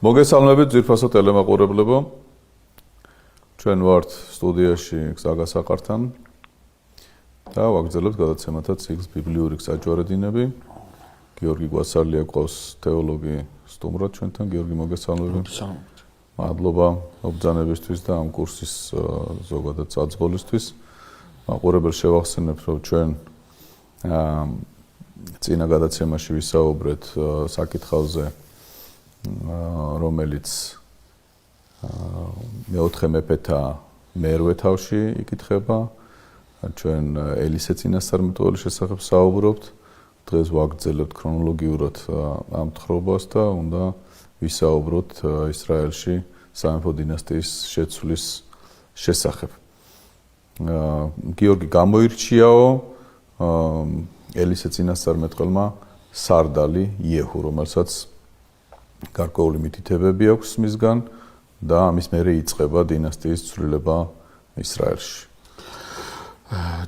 მოგესალმებით ძვირფასო ტელემაყურებლებო. ჩვენ ვართ სტუდიაში გზაგასაყართან და ვაგრძელებთ გადაცემათა ციკლს ბიბლიური გზაჯვარედინები. გიორგი გვასალია ყავს თეოლოგი სტუმრად ჩვენთან. გიორგი, მოგესალმებით. მადლობა მობრძანებისთვის და ამ კურსის ზოგადად წაწყოლისთვის. მაყურებელს შევახსენებ, რომ ჩვენ წინა გადაცემაში ვისაუბრეთ საკითხავზე, რომელიც მეოთხე მეფეთა მერვე თავში იკითხება. ჩვენ ელისე წინასწარმეტყველის შესახებ საუბრობთ. დღეს ვაგრძელებთ ქრონოლოგიურად ამ თხრობას და უნდა ვისაუბროთ ისრაელში სამეფო დინასტიის შეცვლის შესახებ. გიორგი გამოირჩიაო ელისე წინასწარმეტყველმა სარდალი იეჰუ, რომელსაც გარკვეული მითითებები აქვს მისგან და ამის მერე იწყება დინასტიის ცვლილება ისრაელში.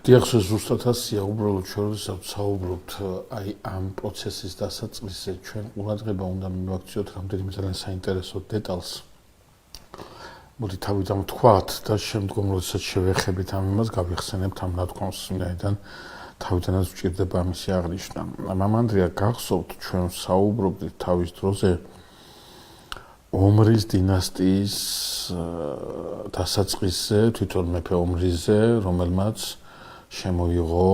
დიახსო ზუსტად ასია, უბრალოდ ჩვენ საუბრობთ აი ამ პროცესის დასაწყისზე, ჩვენ ყურადღება უნდა მივაქციოთ რამდენიმე ძალიან საინტერესო დეტალს. მოდი თავიდან ვთქვათ და შემდგომ როდესაც შევეხებით ამ იმას, გავიხსენებთ ამ ნათქვამს, ვინაიდან თავიდანაც ვჭირდება ამისი აღნიშვნა. მამანდრია, გახსოვთ, ჩვენ საუბრობდით თავის დროზე ომრის დინასტიის დასაწყისზე, თვითონ მეფე ომრიზე, რომელმაც შემოიღო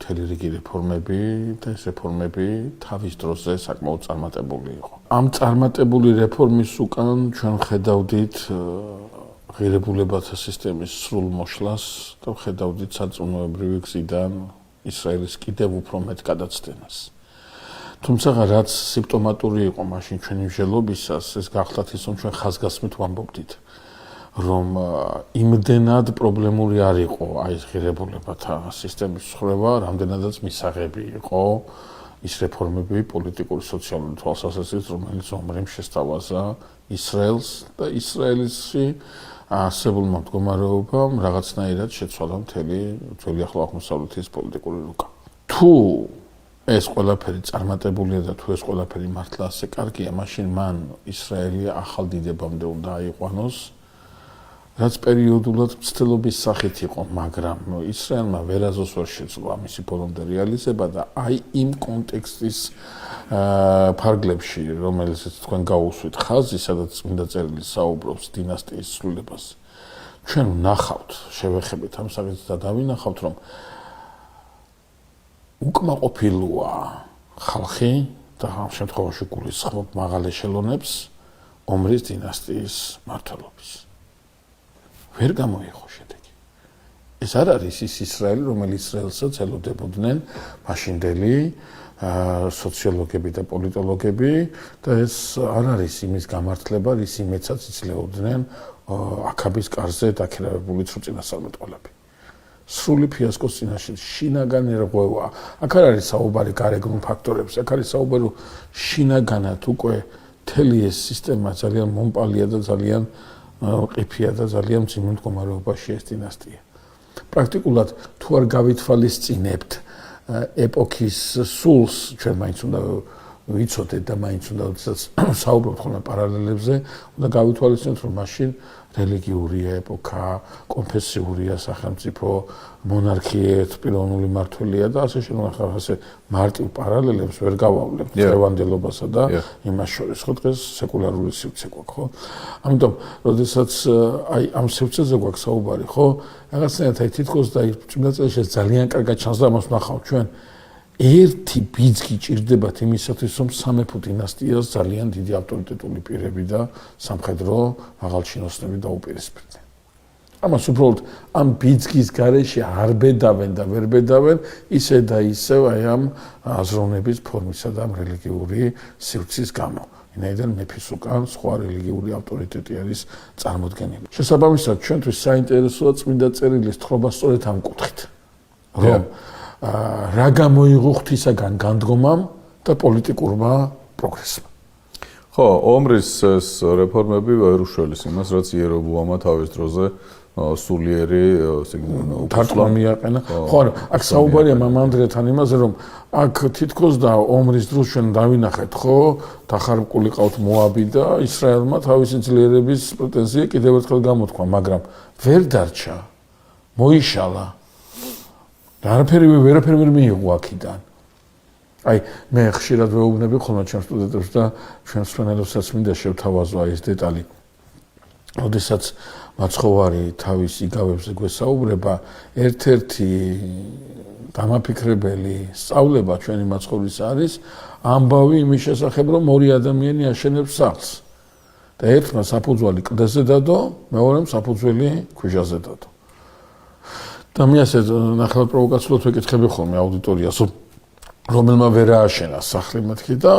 მთელი რიგი რეფორმები და ეს რეფორმები თავის დროზე საკმაოდ წარმატებული იყო. ამ წარმატებული რეფორმის უკან ჩვენ ხედავდით ღირებულებათა სისტემის სრულ მოშლას და ხედავდით სარწმუნოებრივი გზიდან ისრაელის კიდევ უფრო მეტ გადაცდენას. თუმცა რაც სიმპტომატური იყო მაშინ ჩვენი მსჯელობისას, ეს გახლავთ ის, რომ ჩვენ ხაზგასმით ვამბობდით, რომ იმდენად პრობლემური არ იყო აი ეს ღირებულებათა სისტემის ცხოვრება, რამდენადაც მისაღები იყო ის რეფორმები პოლიტიკური სოციალური თვალსაზრისით, რომელიც ომრიმ შესთავაზა ისრაელს და ისრაელში არსებულმა მდგომარეობამ რაღაცნაირად შეცვალა მთელი ძველი ახლო აღმოსავლეთის პოლიტიკური რუკა. თუ ეს ყველაფერი წარმატებულია და თუ ეს ყველაფერი მართლა ასე კარგია, მაშინ მან ისრაელი ახალ დიდებამდე უნდა აიყვანოს, რაც პერიოდულად მცდელობის სახით იყო, მაგრამ ისრაელმა ვერაზოს ვერ შეძლო ამისი ბოლომდე რეალიზება და აი იმ კონტექსტის ფარგლებში, რომელიც თქვენ გაუსვით ხაზი, სადაც წმინდა წერილი საუბრობს დინასტიის ცვლილებას, ჩვენ ვნახავთ, შევეხებით ამ საკითხს და დავინახავთ, რომ უკმაყოფილოა ხალხი და ამ შემთხვევაში გულისხმობ მაღალ ეშელონებს ომრის დინასტიის მმართველობის. ვერ გამოიღო შედეგი. ეს არ არის ის ისრაელი, რომელიც ისრაელსაც ელოდებოდნენ მაშინდელი სოციოლოგები და პოლიტოლოგები და ეს არ არის იმის გამართლება, რის იმედსაც იცლებოდნენ აქაბის კარზე დაქირავებული წინასწარმეტყველები. სრული ფიასკოს წინაშე შინაგანი რღვევა. აქ არ არის საუბარი გარეგნულ ფაქტორებზე, აქ არის საუბარი შინაგანად უკვე მთელი ეს სისტემა ძალიან მომპალია და ძალიან ყიფია და ძალიან მძიმე მდგომარეობაში ეს დინასტია. პრაქტიკულად თუ არ გავითვალისწინებთ ეპოქის სულს, ჩვენ მაინც უნდა ვიცოდეთ და მაინც უნდა საუბრობთ ხოლმე პარალელებზე, უნდა გავითვალისწინოთ, რომ მაშინ რელიგიურია ეპოქა, კონფესიურია სახელმწიფო, მონარქია, პიროვნული მმართველია და ასე შემოახავ ასე მარტივ პარალელებს ვერ გავავლებთ დღევანდელობასა და იმას შორის, ხო, დღეს სეკულარული სივრცე გვაქვს, ხო? ამიტომ, როდესაც აი ამ სივრცეზე გვაქვს საუბარი, ხო, რაღაცნაირად აი თითქოს და წმინდა წერილში ძალიან კარგად ჩანს და ამას ვნახავთ ჩვენ. ერთი ბიძგი ჭირდებათ იმისათვის, რომ სამეფო დინასტიას ძალიან დიდი ავტორიტეტული პირები და სამხედრო მაღალჩინოსნები დაუპირისპირდნენ. ამას უბრალოდ ამ ბიძგის გარეშე არ ბედავენ და ვერ ბედავენ ისე და ისევ აი ამ აზროვნების ფორმისა და რელიგიური სივრცის გამო. ვინაიდან მეფის უკან სხვა რელიგიური ავტორიტეტი არის წარმოდგენილი. შესაბამისად, ჩვენთვის საინტერესოა წმინდა წერილის თხრობა სწორედ ამ კუთხით, რომ რა გამოიღო ღვთისაგან განდგომამ და პოლიტიკურმა პროგრესმა. ხო, ომრის ეს რეფორმები ვერ უშველის იმას, რაც იერობუამა თავის დროზე სულიერი თარტყმა მიაყენა. ხო, აქ საუბარია მამანდრეთან იმაზე, რომ აქ თითქოს და ომრის დროს ჩვენ დავინახეთ, ხო, დახარბკული ყავთ მოაბი და ისრაელმა თავისი ძლიერების პრეტენზია კიდევ ერთხელ გამოთქვა, მაგრამ ვერ დარჩა. მოიშალა. არაფერი ვერ მიიღო აქიდან. აი, მე ხშირად ვეუბნები ხოლმე ჩემს სტუდენტებს და ჩვენს მშენელობსაც მინდა შევთავაზო ეს დეტალი. როდესაც მაცხოვარი თავის იგავებზე გვესაუბრება, ერთ-ერთი დამაფიქრებელი სწავლება ჩვენი მაცხოვრის არის ამბავი იმის შესახებ, რომ ორი ადამიანი აშენებს სახლს. და ერთმა საფუძვალი კლდეზე დადო, მეორემ საფუძველი ქვიშაზე დადო. და მე ასე ნახევარ პროვოკაციულად ვეკითხები ხოლმე აუდიტორიას, რომელმა ვერ ააშენა სახლი მეთქი და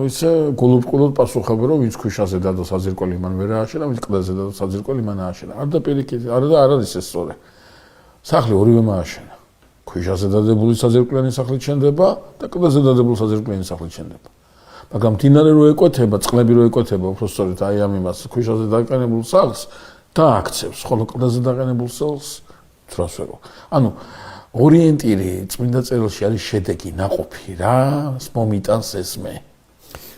ისე გულუბ-გულუბ პასუხები, რომ ვინც ქვიშაზე დადო საძირკველი მან ვერ ააშენა, ვინც კლდეზე დადო საძირკველი მან ააშენა. არ და პირიქით, არ არის ეს სწორი. სახლი ორივემ ააშენა. ქვიშაზე დადებული საძირკვლიანი სახლი ჩენდება და კლდეზე დადებული საძირკვლიანი სახლი ჩენდება. მაგრამ მდინარე რო ეკვეთება, წყლები რო ეკვეთება, უფრო სწორედ აი ამ იმას ქვიშაზე დაყენებულ სახლს და აქცევს, ხოლო კლდეზე დაყენებულ სახლს ცრას ვერო. ანუ ორიენტირი წმინდა წერილში არის შედეგი, ნაყოფი რა, მომიტანს ესმე.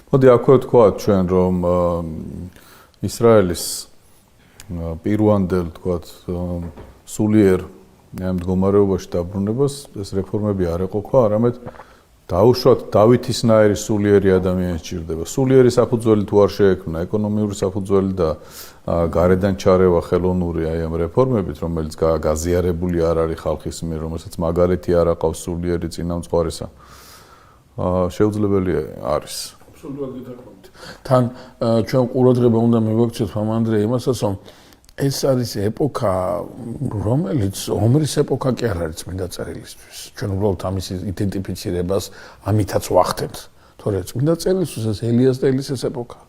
მოდი აქვე ვთქვათ ჩვენ, რომ ისრაელის პირვანდელ ვთქვათ სულიერ მდგომარეობაში დაბრუნებას ეს რეფორმები არ ეყოფა, არამედ დაუშვათ დავითისნაირი სულიერი ადამიანი სჭირდება. სულიერი საფუძველი თუ არ შეექმნა, ეკონომიური საფუძველი და გარედან ჩარევა ხელოვნური აი ამ რეფორმებით, რომელიც გაზიარებული არ არის ხალხის მიერ, რომელსაც მაგალითი არ აყავს სულიერი წინამძღვარისა. შეუძლებელი არის. აბსოლუტურად გითხრობთ. თან ჩვენ ყურადღება უნდა მივაქციოთ მამანდრე იმასაც, რომ ეს არის ეპოქა, რომელიც ომრის ეპოქა კი არ არის წმინდა წერილისთვის. ჩვენ უბრალოდ ამის იდენტიფიცირებას ამითაც ვახდენთ. თორე წმინდა წერილისთვის ეს ელიას და ელისეს ეპოქა.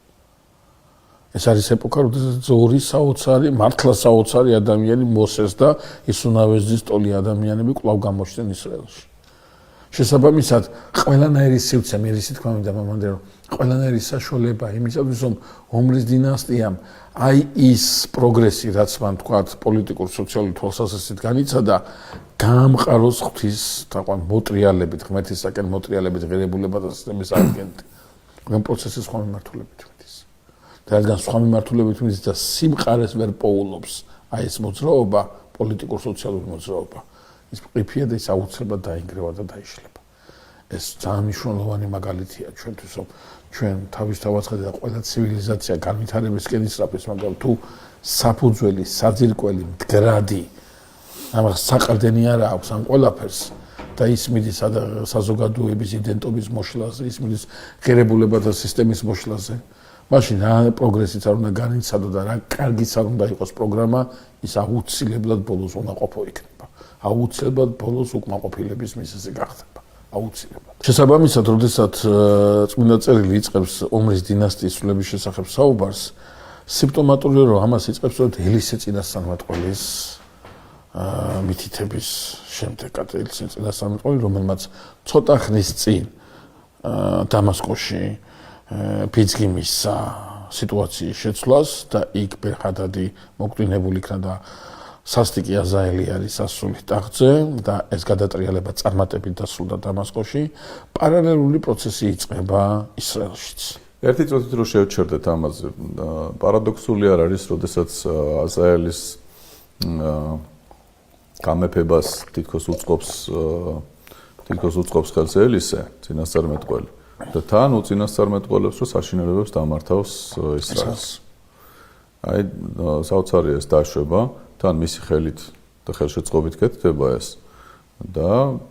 ეს არის ეპოქა, როდესაც ორი საოცარი, მართლა საოცარი ადამიანი მოსეს და ისუნავეს ტოლი ადამიანები კვლავ გამოჩნდნენ ისრაელში. შესაბამისად, ყველანაირი სივრცე, მე ისე თქვა მინდა მამამდე, რომ ყველანაირი საშუალება იმისათვის, რომ ომრის დინასტიამ აი ის პროგრესი, რაც მან თქვათ, პოლიტიკურ, სოციალურ თვალსაზრისით განიცადა, გაამყაროს ღვთის თაყვან მოტრიალებით, ღმერთისაკენ მოტრიალებით ღირებულება და სისტემის აღდგენით. მაგრამ პროცესი სხვა მიმართულებით მიდის. და რადგან სხვა მიმართულებით მიდის და სიმყარეს ვერ პოულობს აი ეს მოძრაობა, პოლიტიკურ, სოციალურ მოძრაობა. ის ყიფია და ის აუცილებლად დაინგრევა და დაიშლება. ეს ძალიან მნიშვნელოვანი მაგალითია ჩვენთვის, რომ ჩვენ თავისთავად ხედავთ და ყველა ცივილიზაცია განვითარებისკენ ისწრაფის, მაგრამ თუ საფუძველი, საძირკველი, მდგრადი, ამას საყრდენი არა აქვს ამ ყველაფერს და ის მიდის საზოგადოების იდენტობის მოშლაზე, ის მიდის ღირებულებათა სისტემის მოშლაზე. მაშინ რა პროგრესიც არ უნდა განიცადო და რა კარგიც არ უნდა იყოს პროგრამა, ის აუცილებლად ბოლოს უნაყოფო იქნება. აუცილებლად ბოლოს უკმაყოფილების მიზეზი გახდება. აუცილებლად. შესაბამისად, როდესაც წმინდა წერილი იწყებს ომრის დინასტიის სულების შესახებ საუბარს, სიმპტომატურია რომ ამას იწყებს სწორედ ელისე წინასწარმეტყველის მითითების შემდეგ, ელისე წინასწარმეტყველი, რომელმაც ცოტა ხნის წინ დამასკოში ფიძგიმის სიტუაციის შეცვლას და იქ ბერხადადი მოგვდინებული იქნა და სასტიკი აზაელი არის სასულით ტახტზე და ეს გადატრიალება წარმატებით დასრულდა დამასკოში. პარალელური პროცესი იწყება ისრაელშიც. ერთი წუთით რო შევჩერდეთ ამაზე, პარადოქსული არ არის, როდესაც აზაელის გამეფებას თითქოს უწყობს ხელს ელისე, წინასწარმეტყველი. და თან უწინასწარმეტყველებს, რომ საშინელებებს დამართავს ისრაელს. აი, საოცარია ეს დაშვება. თან მისი ხელით და ხელშეწყობით კეთდება ეს და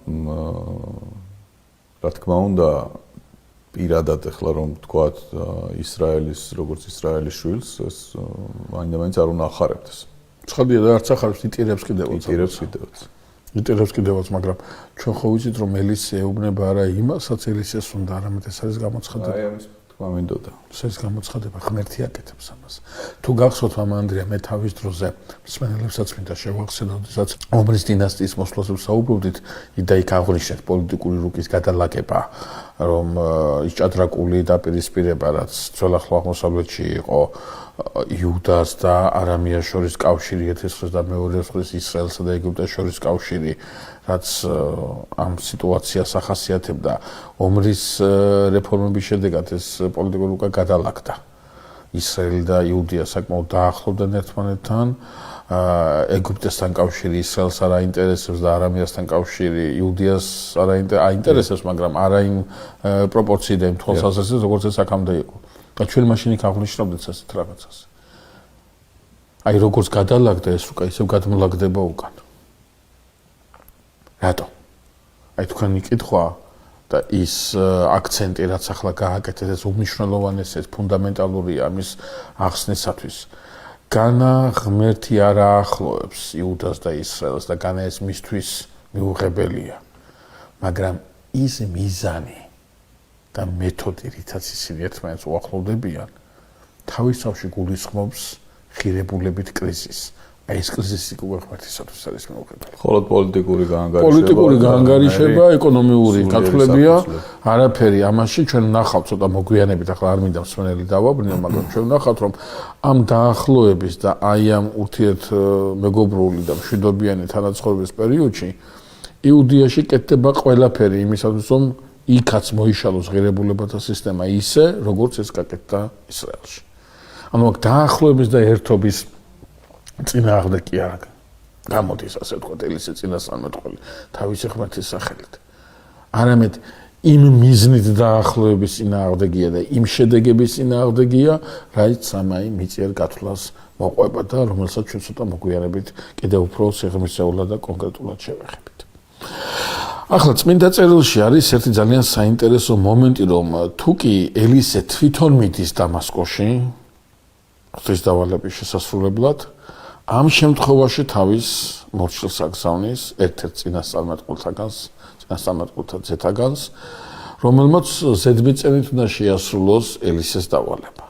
რა თქმა უნდა პირადად ახლა რომ თქვათ ისრაელის როგორც ისრაელის შვილს ეს მაინც არ უნდა ახარებთ ეს. ცხადია და არც ახარებს იტირებს კიდევაც, მაგრამ ჩვენ ხო ვიცით რომ ელისე ეუბნება არა იმასაც ელისეს უნდა, არამედ ეს არის გამოცხადება. აი ამის თქვა მინდოდა. ეს გამოცხადება ღმერთი აკეთებს ამას. თუ გახსოვთ მამა ანდრია, მე თავის დროზე მსმენელებსაც მინდა შევახსენო, როდესაც ომრის დინასტიის მოსვლაზე ვსაუბრობდით, და იქ აღნიშნეთ პოლიტიკური რუკის გადალაგება რომ ის ჭადრაკული დაპირისპირება, რაც ძველ ახლო აღმოსავლეთში იყო იუდას და არამიას შორის კავშირი 1922 წლის ისრაელსა და ეგვიპტეს შორის კავშირი, რაც ამ სიტუაციას ახასიათებდა, ომრის რეფორმების შედეგად ეს პოლიტიკური უკვე გადალაგდა. ისრაელი და იუდია საკმაოდ დაახლოვდნენ ერთმანეთთან. ეგვიპტესთან კავშირი ისრაელს არ აინტერესებს და არამიასთან კავშირი იუდიას არ აინტერესებს, მაგრამ არა იმ პროპორციით და იმ თვალსაზრისით, როგორც ეს აქამდე იყო. და ჩვენ მაშინ იქ აღნიშნავდით ასეთ რაღაცას. აი როგორც გადალაგდა ეს უკან, ისევ გადმოლაგდება უკან. რატო? აი თქვენი კითხვა და ის აქცენტი, რაც ახლა გააკეთეთ, ეს უმნიშვნელოვანესი, ეს ფუნდამენტალურია ამის ახსნისათვის. განა ღმერთი არ აახლოებს იუდას და ისრაელს და განა ეს მისთვის მიუღებელია. მაგრამ ის მიზანი და მეთოდი, რითაც ისინი ერთმანეთს უახლოვდებიან, თავისთავში გულისხმობს ღირებულებით კრიზისს. აი ეს კრიზისი უკვე ღმერთისათვის არის მიუღებელი. მხოლოდ პოლიტიკური გაანგარიშება, ეკონომიური გათვლებია, არაფერი ამაში ჩვენ ვნახავთ ცოტა მოგვიანებით, ახლა არ მინდა მსმენელი დავაბრუნო, მაგრამ ჩვენ ვნახავთ, რომ ამ დაახლოების და აი ამ ურთიერთმეგობრული და მშვიდობიანი თანაცხოვრების პერიოდში იუდიაში კეთდება ყველაფერი იმისათვის, რომ იქაც მოიშალოს ღირებულებათა სისტემა ისე, როგორც ეს გაკეთდა ისრაელში. ანუ აქ დაახლოების და ერთობის წინააღმდეგი არა გამოდის, ასე ვთქვათ, ელისე წინასწარმეტყველი თავისი ღმერთის სახელით. არამედ იმ მიზნით დაახლოების წინააღმდეგია და იმ შედეგების წინააღმდეგია, რაც სამაი მიწიერ გათვლას მოყვება და რომელსაც ჩვენ ცოტა მოგვიანებით კიდევ უფრო სიღრმისეულად და კონკრეტულად შევეხებით. ახლა წმინდა წერილში არის ერთი ძალიან საინტერესო მომენტი, რომ თუ კი ელისე თვითონ მიდის დამასკოში ღვთის დავალების შესასრულებლად, ამ შემთხვევაში თავის მორჩილს აგზავნის ერთ-ერთ წინასწარმეტყველთა ძეთაგანს, რომელმაც ზედმიწევნით უნდა შეასრულოს ელისეს დავალება.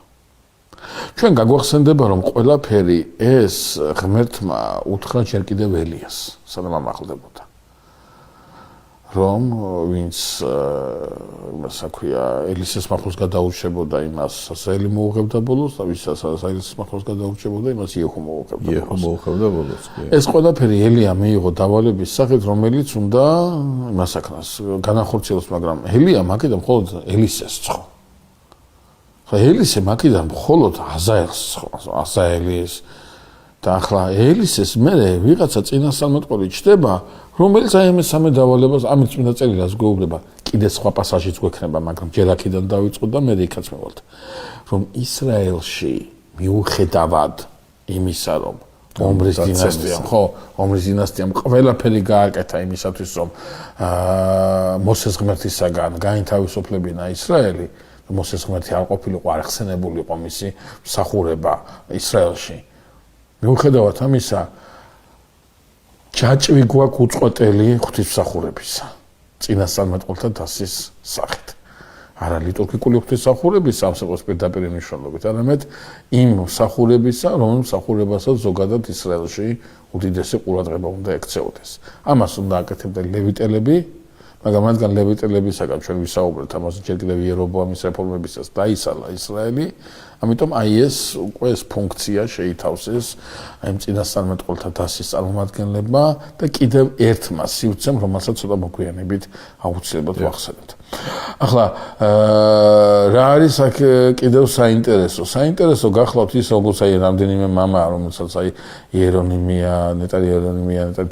ჩვენ გაგვახსენდება, რომ ყველაფერი ეს ღმერთმა უთხრა ჯერ კიდევ ელიას, სანამ ამაღლდებოდა. რომ ვინც საქვია ელისეს მახლოს გადაურჩებოდა, იმას ასაელი მოუღებდა ბოლოს და ვინც ელისეს მახლოს გადაურჩებოდა, იმას იეჰუ მოუღებდა ბოლოს. ეს ყველაფერი ელია მიიღო დავალების სახით, რომელიც უნდა იმას აკნას, განახორციელოს, მაგრამ ელია მაგიდან მხოლოდ ელისეს ცხო. ხა ელისე მაგიდან მხოლოდ აზაელს ცხო, აზაელის და ახლა ელისეს მერე ვიღაცა წინასწარმეტყველი ჩდება, რომელიც აი ამ სამე დავალებას ამით წმინდა წერილას გვეუბნება, კიდე სხვა პასაჟიც გვექნება, მაგრამ ჯერ აქედან დავიწყოთ და მე იქაც მევალთ, რომ ისრაელში მიუხედავად იმისა, რომ ომრის დინასტიამ, ომრის დინასტიამ ყველაფერი გააკეთა იმისათვის, რომ მოსეს ღმერთისაგან გაინთავისუფლებინა ისრაელი, მოსეს ღმერთი არ ყოფილიყო, არ ხსენებულიყო მისი მსახურება ისრაელში. მიუხედავად ამისა, ჯაჭვი გვაქვს უწყვეტელი ღვთისმსახურებისა, წინასწარმეტყველთა დასის სახით. არა ლიტურგიკული ღვთისმსახურებისა, ამ სიტყვის პირდაპირ მნიშვნელობით, არამედ იმ მსახურებისა, რომ მსახურებასაც ზოგადად ისრაელში უდიდესი ყურადღება უნდა ექცეოდეს. ამას უნდა აკეთებდა ლევიტელები, მაგრამ რადგან ლევიტელებისაგან ჩვენ ვისაუბრეთ, ამაზე ჯერ კიდევ იერობოამის რეფორმებისას დაისალა ისრაელი, ამიტომ აი ეს უკვე ეს ფუნქცია შეითავსეს აი წინასწარმეტყველთა დასის წარმომადგენლებმა და კიდევ ერთმა სივრცემ, რომელსაც ცოტა მოგვიანებით აუცილებლად ვახსენებთ. ახლა რა არის აქ კიდევ საინტერესო? საინტერესო გახლავთ ის, როგორც აი რამდენიმე მამა, რომელსაც აი იერონიმია, ნეტარი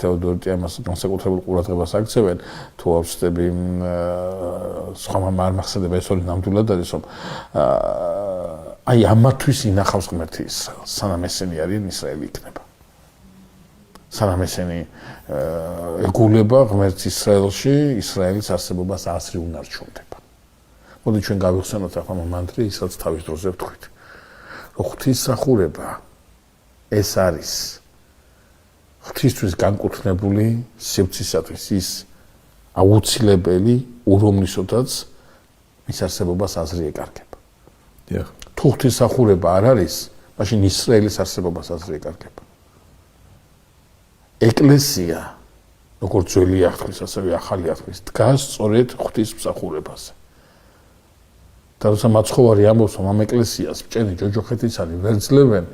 თეოდორიტი ამას განსაკუთრებულ ყურადღებას აქცევენ, თუ ავსწრები სხვა მამა არ მახსენდება, ეს ორი ნამდვილად არის, რომ აი ამათვის ინახავს ღმერთი ისრაელს, სანამ ესენი არიან ისრაელი იქნება. სანამ ესენი ეგულება ღმერთს ისრაელში, ისრაელის არსებობას ასრი უნარჩუნდება. მოდი ჩვენ გავიხსენოთ ახლა მანტრი, ისაც თავის დროზე ვთქვით. რომ ღვთისმსახურება ეს არის ღვთისთვის განკუთვნებული სივრცისათვის ის აუცილებელი ურომლისოდაც მის არსებობას აზრი ეკარგება. დიახ. თუ ღვთისმსახურება არ არის, მაშინ ისრაელის არსებობას აზრი ეკარგება. ეკლესია, როგორც ძველი აღთქმის, ასევე ახალი აღთქმის, დგას სწორედ ღვთისმსახურებაზე. და როცა მაცხოვარი ამბობს, რომ ამ ეკლესიას ბჭენი ჯოჯოხეთისანი ვერ ძლევენ,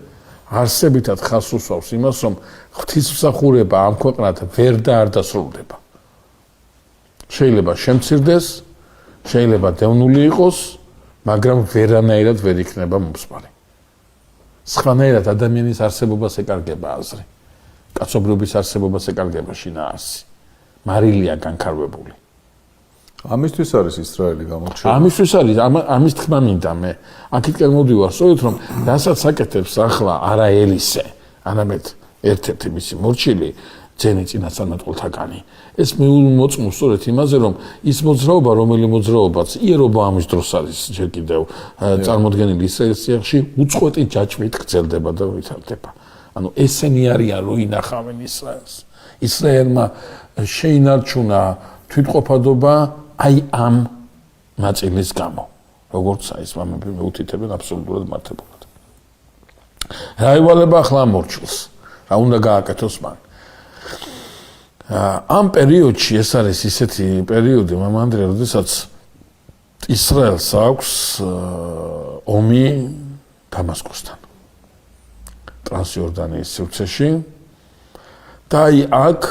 არსებითად ხას უსვავს იმას, რომ ღვთისმსახურება ამ ქვეყნად ვერ და არ დასრულდება. შეიძლება შემცირდეს, შეიძლება დევნული იყოს, მაგრამ ვერანაირად ვერ იქნება მომსვარი. სხვანაირად ადამიანის არსებობას ეკარგება აზრი. კაცობრიობის არსებობას ეკარგება შინაარსი. მარილია განკარვებული. ამისთვის არის ისრაელი გამოჩენილი. ამისთვის არის, ამის თქმა მინდა მე. აქეთკენ მოვდივარ, სწორედ რომ რასაც აკეთებს ახლა არა ელისე, არამედ ერთ-ერთი მისი მორჩილი, ძენი წინასწარმეტყველთაგანი. ეს მოწმობს სწორედ იმაზე, რომ ის მოძრაობა, რომელი მოძრაობაც იერობა ამის დროს არის ჯერ კიდევ წარმოდგენილი ისრაელის სიახში, უწყვეტი ჯაჭვით გრძელდება და ვითარდება. ანუ ესენი არიან, რო ინახავენ ისრაელს. ისრაელმა შეინარჩუნა თვითყოფადობა აი ამ ნაწილის გამო, როგორც ის მამები მეუთითებენ აბსოლუტურად მართებულად. რა ევალება ახლა მორჩილს? რა უნდა გააკეთოს მან? ამ პერიოდში ეს არის ისეთი პერიოდი, მამანდრე, როდესაც ისრაელს აქვს ომი დამასკოსთან. ტრანსიორდანიის სივრცეში და აი აქ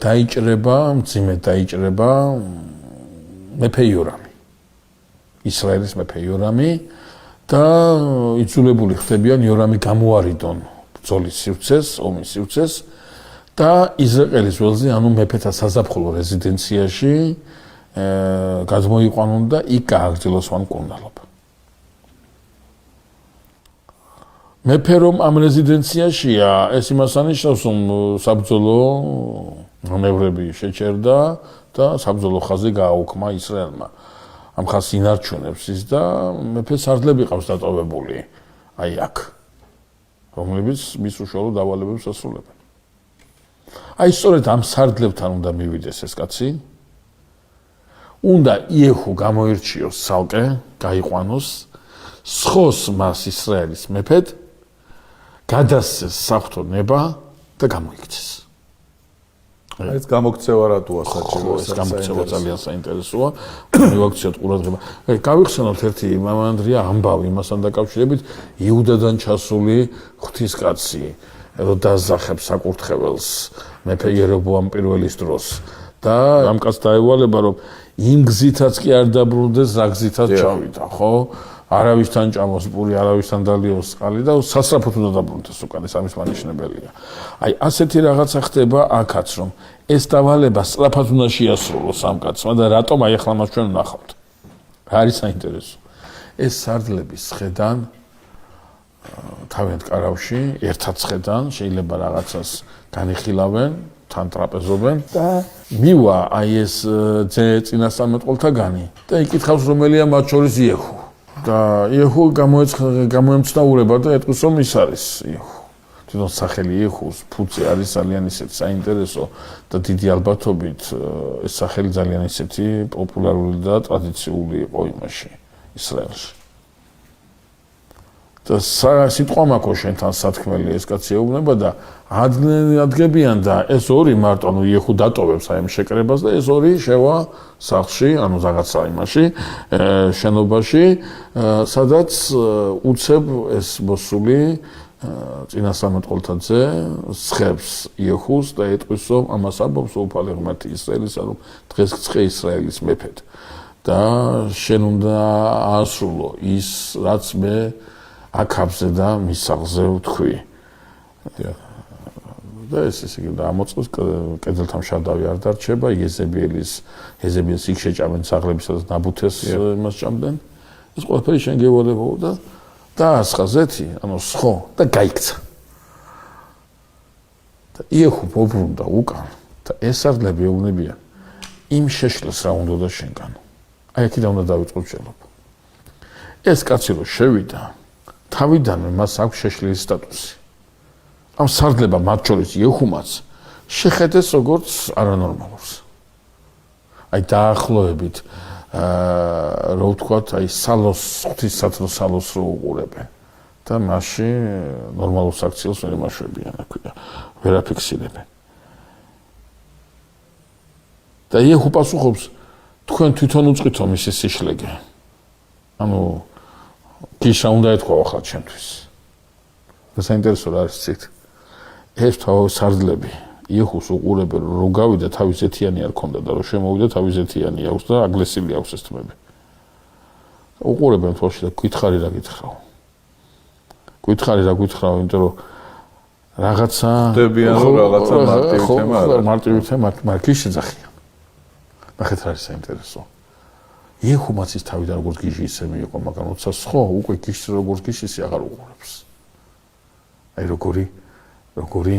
დაიჭრება, მძიმედ დაიჭრება მეფე იორამი. ისრაელის მეფე იორამი და იძულებული ხდებიან იორამი გამოარიდონ ბრძოლის სივრცეს, ომის სივრცეს და იზრაელის ველზე, ანუ მეფეთა საზაფხულო რეზიდენციაში გადმოიყვანონ და იქ გააგრძელოს მან მკურნალობა. მეფე რომ ამ რეზიდენციაშია, ეს იმას ანიშნავს, რომ საბრძოლო მანევრები შეჩერდა და საბრძოლო ხაზი გააუქმა ისრაელმა. ამ ხაზს ინარჩუნებს ის და მეფე სარდლები ყავს დატოვებული აი აქ, რომლებიც მის უშუალო დავალებებს ასრულებენ. აი სწორედ ამ სარდლებთან უნდა მივიდეს ეს კაცი. უნდა იეჰუ გამოირჩიოს ცალკე, გაიყვანოს, სხოს მას ისრაელის მეფედ, გადასცეს საფრთხო ნება და გამოიქცეს. ეს გამოქცევა რატოა საჭირო? ეს გამოქცევა ძალიან საინტერესოა. მივაქციოთ ყურადღება. გავიხსენოთ ერთი მამანდრია ამბავი იმასთან დაკავშირებით, იუდადან ჩასული ღვთისკაცი, რომ დაასახებს საკურთხეველს მეფე იერობოამ პირველის დროს და ამ კაცს დაევალება, რომ იმ გზითაც კი არ დაბრუნდეს, რა გზითაც ჩავიდა, ხო? არავისთან ჭამოს პური, არავისთან დალიოს წყალი და სასწრაფოდ უნდა დაბრუნდეს უკან, ეს ამის მანიშნებელია. აი ასეთი რაღაცა ხდება აქაც, რომ ეს დავალება სწრაფად უნდა შეასრულოს ამ კაცმა და რატომ აი ახლა მას ჩვენ ვნახავთ. რა არის საინტერესო? ეს სარდლების ხედან თავიანთ კარავში, ერთად ხედან, შეიძლება რაღაცას განიხილავენ, თან ტრაპეზობენ და მივა აი ეს წინასწარმეტყველთაგანი და იკითხავს რომელია მათ შორის იეჰუ. და იეჰუ გამოემცნაურება და ეტყვის რომ ის არის იეჰუ. თვითონ სახელი იეჰუს ფუძე არის ძალიან ისეთი საინტერესო და დიდი ალბათობით ეს სახელი ძალიან ისეთი პოპულარული და ტრადიციული იყო იმაში ისრაელში. და სიტყვა მაქვს შენთან სათქმელი ეს კაცი ეუბნება და ადგებიან და ეს ორი მარტო ანუ იეჰუ დატოვებს აი ამ შეკრებას და ეს ორი შევა სახლში, ანუ რაღაცა იმაში, შენობაში, სადაც უცებ ეს მოსული წინასწარმეტყველთაძე სხებს იეჰუს და ეტყვის რომ ამას ამბობს უფალი ღმერთი ისრაელის, ანუ დღეს გწყე ისრაელის მეფედ და შენ უნდა აასრულო ის რაც მე აქაბზე და მისაღზე ვთქვი. და ეს ისე ამოწყოს კედელთან შადავი არ დარჩება, იეზებიელს იქ შეჭამენ საღლებისა და ნაბუთეს იმას ჭამდნენ. ეს ყველაფერი შენ გევალებო და დაასხა ზეთი, ანუ სხო და გაიქცა. და იეჰუ მობრუნდა უკან და ეს სარდლები ეუბნებიან იმ შეშლეს რა უნდა და შენგან. აი აქედან უნდა დავიწყოთ შელობა. ეს კაცი რო შევიდა თავიდანვე მას აქვს შეშლის სტატუსი. ამ სარდლება მათ შორის იეჰუმაც შეხედეს როგორც არანორმალურს. აი დაახლოებით რო ვთქვათ, აი სალოს ღვთისმსახურო სალოს რო უყურებენ და მასში ნორმალურ საქციელს ვერ იმაშვებიან, აქვია, ვერ აფიქსირებენ. და იეჰუ პასუხობს, თქვენ თვითონ უწყითო მისი სიშლეგე. ანუ გიშა უნდა ეთქვა ახლა ჩემთვის. და საინტერესო რა არის ცით. ეს თავი სარძლები იეხუს უყურებენ რომ გავიდა თავის ეთიანი არ ქონდა და რომ შემოვიდა თავის ეთიანი აქვს და აგლესილი აქვს ეს თმები. უყურებენ თვალში და გითხარი რა გითხრაო. გითხარი რა გითხრაო, იმიტომ რომ რაღაცა ხდებიან რომ რაღაცა მარტივი თემა არა. მარტივი თემა მარკის შეძახიან. ნახეთ რა არის საინტერესო. იეხუმაც ის თავიდან როგორც გიჟი ისე მიიღო, მაგრამ როცა სხვა უკვე გიჟს როგორც გიჟი ისე აღარ უყურებს. აი როგორი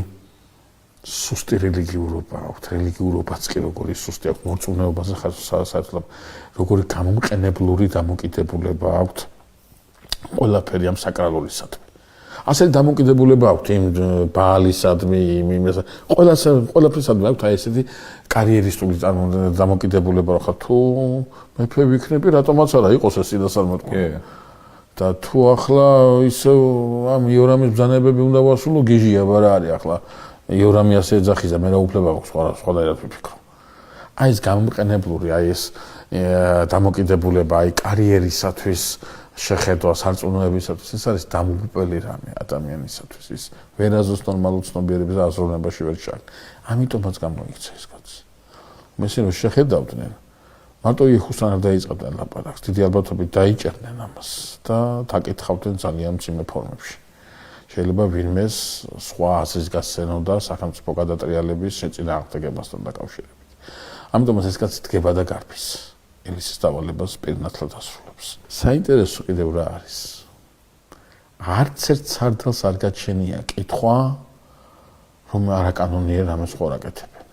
სუსტი რელიგიურობა აქვს, რელიგიურობაც კი როგორი სუსტი აქვს, მორწმუნეობაზე საერთოდ როგორი გამომყენებლური დამოკიდებულება აქვს ყველაფერი ამ საკრალურისადმი. ასე დამოკიდებულება აქვს იმ ბაალისადმი, ყველაფრისადმი აქვს აი ესეთი კარიერისტული დამოკიდებულება, რომ ხა თუ მეფე ვიქნები, რატომაც არა იყოს ეს სინასალმეტყველო. და თუ ახლა ისე ამ იორამის ბრძანებები უნდა ვასრულო, გიჟია არა არის ახლა. იორამი ასე ეძახის და მე რა უფლება აქვს სხვადასხვანაირად ვიფიქრო. აი ეს გამომყენებლური, აი ეს დამოკიდებულება, აი კარიერისათვის შეხედვა სარწმუნოებისათვის, ეს არის დამოუკიდებელი რამე ადამიანისათვის. ის ვერაზოს ნორმალურ ცნობიერების აზროვნებაში ვერ ჩაქვს. ამიტომაც გამოიქცა ეს კაცი. მესე რომ შეხედავდნენ, მარტო იეხუსთან არ დაიწყებდნენ ლაპარაკს, დიდი ალბათობით დაიჭერდნენ ამას და დაკითხავდნენ ძალიან მძიმე ფორმებში. შეიძლება ვინმეს სხვა აზრის გასცენოდა სახელმწიფო გადატრიალების შეწინააღმდეგებასთან დაკავშირებით. ამიტომაც ეს კაცი დგება და გარბის. ელისის დავალებას პირნათლად ასრულებს. საინტერესო კიდევ რა არის? არც ერთ სარდალს არ გაჩენია კითხვა, რომ არაკანონიერ რამეს ხო რაკეთებენ.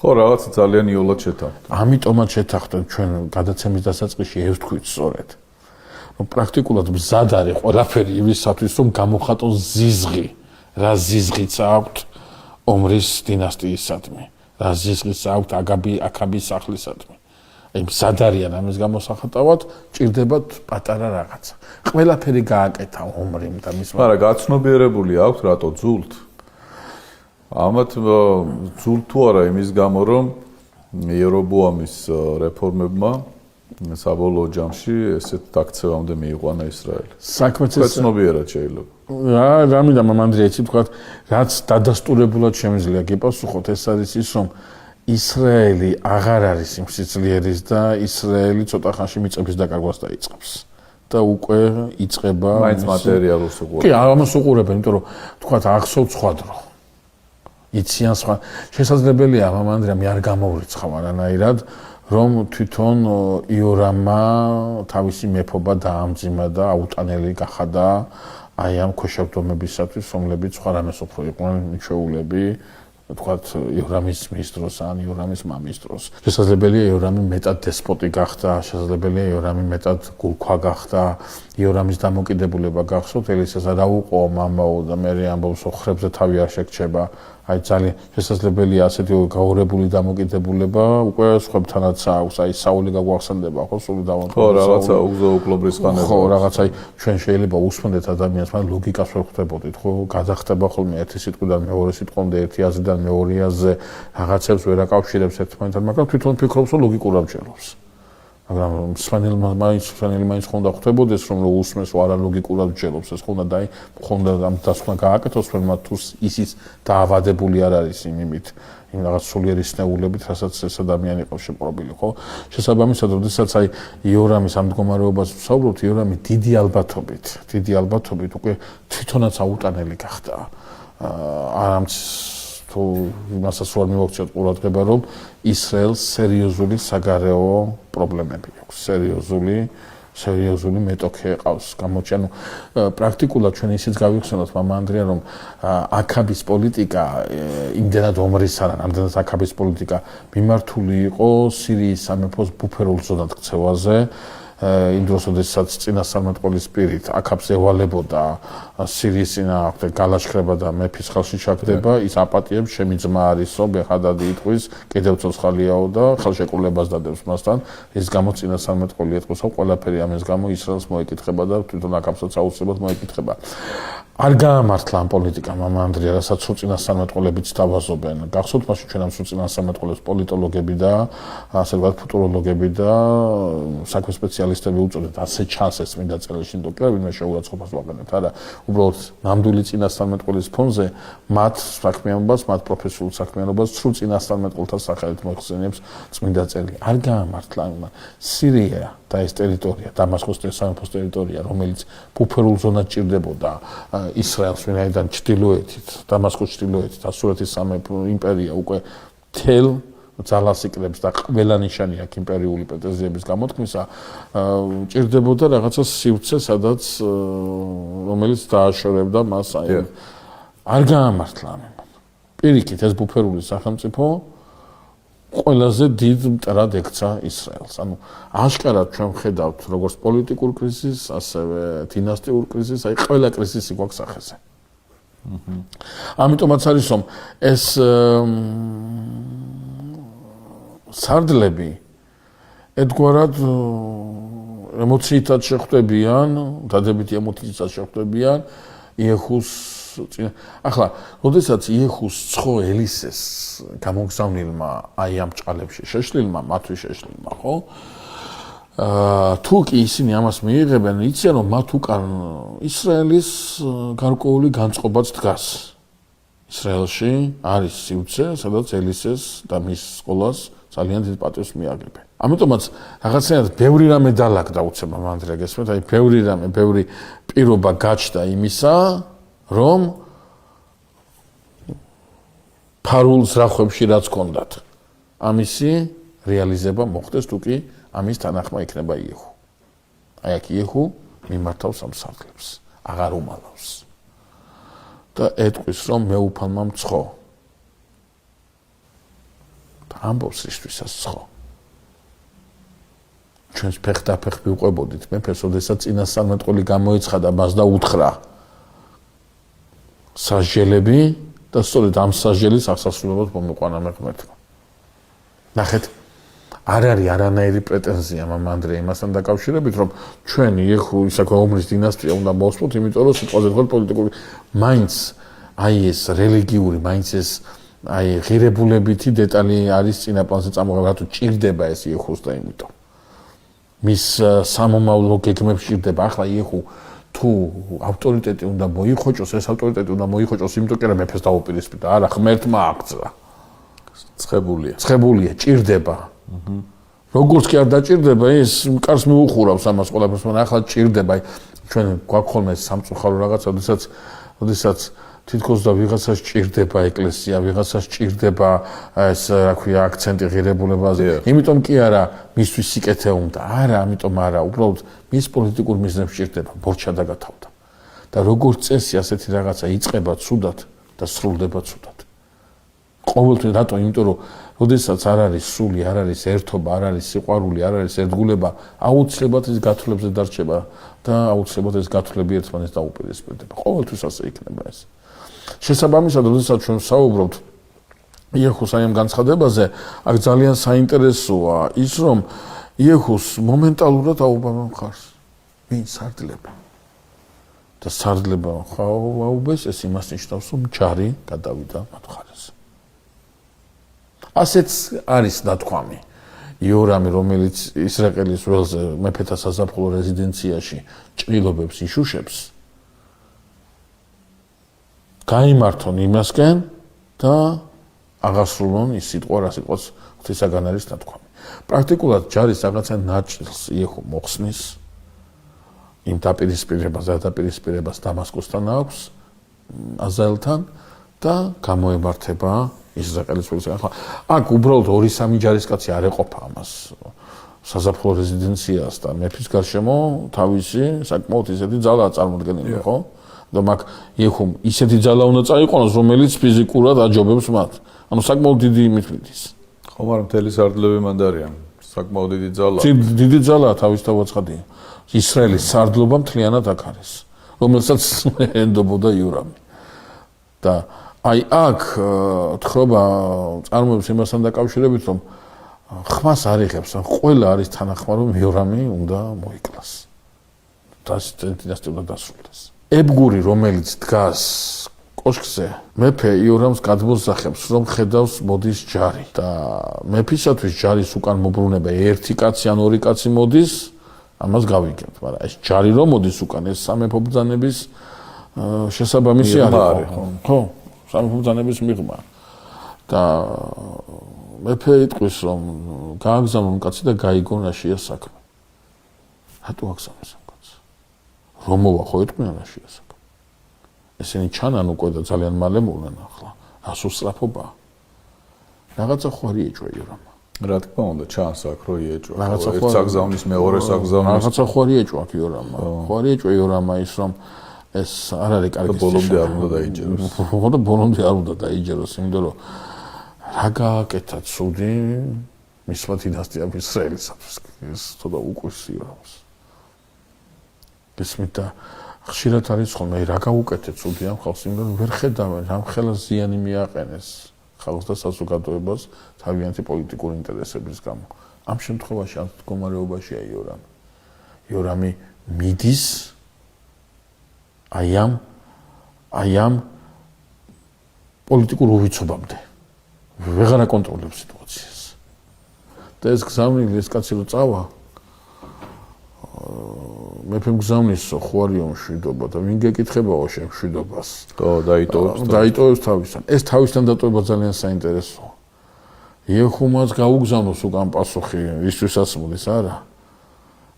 ხო, რაღაცა ძალიან იოლად შეთანხმდა. ამიტომაც შეთანხმდნენ ჩვენ გადაცემის დასაწყისში ევთქვით სწორედ. რომ პრაქტიკულად მზად არის ყველაფერი იმისათვის, რომ გამოხატოს ზიზღი, რა ზიზღიც აქვთ ომრის დინასტიისადმი, რა ზიზღიც აქვთ აქაბის სახლისადმი. აი მზად არიან ამის გამოსახატავად, ჭირდებათ პატარა რაღაცა. ყველაფერი გააკეთა ომრიმ და მის მაგრამ გაცნობიერებული აქვთ რატო ძულთ? ამათ ძულთ თუ არა იმის გამო, რომ იერობოამის რეფორმებმა საბოლოო ჯამში ესეთ დაქცევამდე მიიყვანა ისრაელი. საქმეც გაცნობიერად შეიძლება. რა მინდა მამანდრია იცი თქვა, რაც დადასტურებულად შემიძლია გიპასუხოთ, ეს არის ის, რომ ისრაელი აღარ არის იმ სიძლიერის და ისრაელი ცოტა ხანში მიწების დაკარგვას დაიწყებს. და უკვე იწყება მაინც მატერიალურს უყურებენ. კი, ამას უყურებენ, იმიტომ რომ თქვა ახსოვთ სხვა დრო. იციან სხვა. შესაძლებელია მამანდრია მე არ გამოვრიცხავ არანაირად, რომ თვითონ იორამმა თავისი მეფობა დაამძიმა და აუტანელი გახადა აი ამ ქვეშევრდომებისათვის, რომლებიც სხვა რამეს უფრო იყვნენ მიჩვეულები, თქვათ იორამის მის დროს ან იორამის მამის დროს. შესაძლებელია იორამი მეტად დესპოტი გახდა, შესაძლებელია იორამი მეტად გულქვა გახდა, იორამის დამოკიდებულება გახსოვთ, ელისას არ აუყო მამაო და მე ამბობს ხრებზე თავი არ შეგრჩება. აი ძალიან შესაძლებელია ასეთი გაურებული დამოკიდებულება უკვე სხვებთანაც აქვს, აი საული გაგვახსენდება ხო სული დავანტო. ხო, რაღაცა უგზო-უკლობის ხანება. ხო, რაღაცა ჩვენ შეიძლება უსმენდეთ ადამიანს, მაგრამ ლოგიკას ვერ ხვდებოდით, ხო? გადახტება ხოლმე ერთი სიტყვიდან მეორე სიტყვამდე, ერთი აზრიდან მეორე აზრზე, რაღაცებს ვერ აკავშირებს ერთმანეთთან, მაგრამ თვითონ ფიქრობს, რომ ლოგიკურად ჯერობს. მაგრამ მსმენელი მაინც ხონდა ხვდებოდეს, რომ უსმენს არალოგიკურად ჯერობს, ეს ხონდა ამ დასკვნა გააკეთოს, რომ მათ თუ ისიც დაავადებული არ არის იმით, იმ რაღაც სულიერი სნეულებით, რასაც ეს ადამიანი იყო შეპყრობილი, ხო? შესაბამისად, როდესაც აი იორამის ამ მდგომარეობას ვსაუბრობთ, იორამი დიდი ალბათობით უკვე თვითონაც აუტანელი გახდა. არამც თუ იმასაც რომ მივაქციოთ ყურადღება, რომ ისრაელს სერიოზული საგარეო პრობლემები აქვს, სერიოზული მეტოქე ყავს გამოჩენ. პრაქტიკულად ჩვენ ისიც გავიხსენოთ მამანდრია, რომ აქაბის პოლიტიკა იმდენად ომრის არა, ამდენად აქაბის პოლიტიკა მიმართული იყო სირიის სამეფოს ბუფერულ ზონად ქცევაზე. იმ დროს, როდესაც წინასწარმეტყველის პირით აქაბს ევალებოდა სირიის წინააღმდეგ გალაშქრება და მეფის ხელში ჩაგდება, ის აპატიებს ჩემი ძმა არისო, ბეხადადი იტყვის, კიდევ ცოცხალიაო და ხელშეკრულებას დადებს მასთან. ის გამო წინასწარმეტყველი ეტყვის, რომ ყველაფერი ამის გამო ისრაელს მოეკითხება და თვითონ აქაბსაც აუცილებლად მოეკითხება. არ გაამართლა ამ პოლიტიკამ მამანდრია, რასაც სუწინასწარმეტყველებიც თავაზობენ. გახსოვთ მაშინ ჩვენ ამ სუწინასწარმეტყველებს პოლიტოლოგები და ასე ვთქვათ ფუტუროლოგები და საქმე სპეციალისტები ნაციონალისტები უწოდეთ, ასე ჩანს ეს წმინდა წერილში, იმიტომ რომ ვინმე შეურაცხყოფას ვაყენებთ, არა, უბრალოდ ნამდვილი წინასწარმეტყველის ფონზე მათ საქმიანობას, მათ პროფესიულ საქმიანობას სრულ წინასწარმეტყველთა სახელით მოიხსენიებს წმინდა წერილი. არ გაამართლა იმან სირია და ეს ტერიტორია, დამასკოს სამეფოს ტერიტორია, რომელიც ბუფერულ ზონად ჭირდებოდა ისრაელს, ვინაიდან ჩრდილოეთით, დამასკოს ჩრდილოეთით ასურეთის სამეფო იმპერია უკვე თელ ძალას იკრებს და ყველა ნიშანი აქვს იმპერიული პრეტენზიების გამოთქმისა, ჭირდებოდა რაღაცა სივრცე, სადაც რომელიც დააშორებდა მას არ გაამართლა ამან. პირიქით ეს ბუფერული სახელმწიფო ყველაზე დიდ მტრად ექცა ისრაელს. ანუ აშკარად ჩვენ ვხედავთ როგორც პოლიტიკურ კრიზისს, ასევე დინასტიურ კრიზისს, აი ყველა კრიზისი გვაქვს სახეზე. ამიტომაც არის რომ ეს სარდლები ერთგვარად ემოციითაც შეხვდებიან, დადებითი ემოციითაც შეხვდებიან იეხუს წინ. ახლა, როდესაც იეხუს ცხო ელისეს გამოგზავნილმა აი ამ ჭალებში შეშლილმა, მათთვის შეშლილმა, ხო? თუ კი ისინი ამას მიიღებენ, იციან რომ მათ უკან ისრაელის გარკვეული განწყობაც დგას. ისრაელში არის სივრცე, სადაც ელისეს და მის სკოლას ძალიან დიდ პატივს მიაგებენ. ამიტომაც რაღაცნაირად ბევრი რამე დალაგდა უცებ მანდრე გესმით, აი ბევრი პირობა გაჩნდა იმისა, რომ ფარულ ზრახვებში რაც ჰქონდათ, ამისი რეალიზება მოხდეს თუ კი ამის თანახმა იქნება იეხუ. აი აქ იეხუ მიმართავს ამ სარდლებს, აღარ უმალავს. და ეტყვის რომ მე უფალმა მცხო. და ამბობს ისთვისაც ცხო. ჩვენს ფეხდაფეხ ვიყვებოდით მეფეს, ოდესაც წინასწარმეტყველი გამოიცხადა მას და უთხრა სასჯელები და სწორედ ამ სასჯელის აღსასრულებლად მომიყვანა მე ღმერთმა. ნახეთ, არ არის არანაირი პრეტენზია მამანდრე იმასთან დაკავშირებით, რომ ჩვენ იეხუ ისაქვე ომრის დინასტია უნდა მოვსპოთ, იმიტომ რომ სიტყვაზე თქვა პოლიტიკური მაინც აი ეს რელიგიური, მაინც ეს აი ღირებულებითი დეტალი არის წინაპლანზე წამოღება, რატო ჭირდება ეს იეხუს და იმიტომ. მის სამომავლო გეგმებს ჭირდება. ახლა იეხუ თუ ავტორიტეტი უნდა მოიხოჭოს, ეს ავტორიტეტი უნდა მოიხოჭოს, იმიტომ რომ მეფეს დაუპირისპირდა. არა, ღმერთმა აღწრა. ცხებულია, ჭირდება. როგორც კი არ დაჭირდება, ის კარს მიუხურავს ამას ყველაფერს, მაგრამ ახლა ჭირდება. ჩვენ გვაქვს ხოლმე სამწუხარო რაღაცა, როდესაც თითქოს და ვიღაცას ჭირდება ეკლესია, ვიღაცას ჭირდება ეს რა ქვია აქცენტი ღირებულებაზე. იმიტომ კი არა მისთვის სიკეთე უნდა. არა, ამიტომ არა, უბრალოდ მის პოლიტიკურ მიზნებს ჭირდება, ბორჩა დაგათავდა. და როგორც წესი ასეთი რაღაცა იწყება ცუდად და სრულდება ცუდად. ყოველთვის რატო? იმიტომ რომ როდესაც არ არის სული, არ არის ერთობა, არ არის სიყვარული, არ არის ერთგულება, აუცილებლად ეს გათვლებზე დარჩება და აუცილებლად ეს გათვლები ერთმანეთს დაუპირისპირდება. ყოველთვის ასე იქნება ეს. შესაბამისად, როდესაც ჩვენ ვსაუბრობთ იეხუს აი ამ განცხადებაზე, აქ ძალიან საინტერესოა ის, რომ იეხუს მომენტალურად აუბანა მხარს. ვინ სარდლება? და სარდლება აუბეს, ეს იმას ნიშნავს, რომ ჯარი გადავიდა მათ მხარეზე. ასეც არის ნათქვამი. იორამი, რომელიც ისრაელის ველზე მეფეთა საზაფხულო რეზიდენციაში ჭრილობებს იშუშებს, გაიმართონ იმასკენ და აღასრულონ ის სიტყვა, რა სიტყვას ღვთისაგან არის ნათქვამი. პრაქტიკულად ჯარის რაღაცა ნაწილს იეხუ მოხსნის იმ დაპირისპირებას დამასკოსთან აქვს აზაელთან და გამოემართება ისრაელის ველზე. ახლა აქ უბრალოდ 2-3 ჯარისკაცი არ ეყოფა ამას საზაფხულო რეზიდენციას და მეფის გარშემო თავისი საკმაოდ ისეთი ძალაა წარმოდგენილი, ხო? და მაგ იეხუმ ისეთი ძალა უნდა წაიყვანოს, რომელიც ფიზიკურად აჯობებს მათ. ანუ საკმაოდ დიდი იმით მიდის. ხო, მაგრამ მთელი სარდლები მანდ არიან. საკმაოდ დიდი ძალა. დიდი ძალაა თავისთავად ცხადია. ისრაელის სარდლობა მთლიანად აქ არის, რომელსაც ენდობოდა იორამი. და აი აქ თხრობა წარმოებს იმასთან დაკავშირებით, რომ ხმას არ იღებს, ან ყველა არის თანახმა, რომ იორამი უნდა მოიკლას. და დინასტია უნდა დასრულდეს. ებგური, რომელიც დგას კოშკზე, მეფე იორამს გადმოსახებს, რომ ხედავს მოდის ჯარი და მეფისათვის ჯარის უკან მობრუნება ერთი კაცი ან ორი კაცი მოდის, ამას გავიგებთ, მაგრამ ეს ჯარი რომ მოდის უკან, ეს სამეფო ბრძანების შესაბამისი არის, ხო, სამეფო ბრძანების მიღმა. და მეფე იტყვის, რომ გააგზავნონ კაცი და გაიგონ რაშია საქმე. რატო აგზავნეს ამ კაცს? რომ მოვა ხო იტყვიან რაშია საქმე. ესენი ჩანან უკვე და ძალიან მალე მოვლენ ახლა. რას უსწრაფობა? რაღაცა ხوارი ეჭვა იურამმა. რა თქმა უნდა, ჩანს აქ რო იეჭვა. ერთ საგზავნის მეორე საგზავნის. რაღაცა ხوارი ეჭვა აქ იურამმა. ხوارი ეჭვა იურამმა ის რომ ეს არ არის კარგი. ბოლომდე არ უნდა დაიჯეროს. ხო და ბოლომდე არ უნდა დაიჯეროს, იმიტომ რომ რა გააკეთა ცუდი მისმა დინასტიამ ისრაელისათვის. ეს თოდა უყურს იურამს. ისმით და ხშირად არის ხოლმე რა გაუკეთეთ ცუდი ამ ხალხს, იმიტომ რომ ვერ ხედავენ ამ ხელს ზიანი მიაყენეს ხალხს და საზოგადოებას თავიანთი პოლიტიკური ინტერესების გამო. ამ შემთხვევაში ამ მდგომარეობაშია იორამი. იორამი მიდის აი ამ პოლიტიკურ უვიცობამდე. ვეღარ აკონტროლებს სიტუაციას. და ეს გზავნილი ეს კაცი რო წავა მეფემ გზავნისო ხوارიო მშვიდობა და ვინ გეკითხებაო შენ მშვიდობას? ხო, დაიტოვებს თავისთან. ეს თავისთან დატოვება ძალიან საინტერესოა. იეხუმას გაუგზავნოს უკან პასუხი ისთვისაც მოდის არა?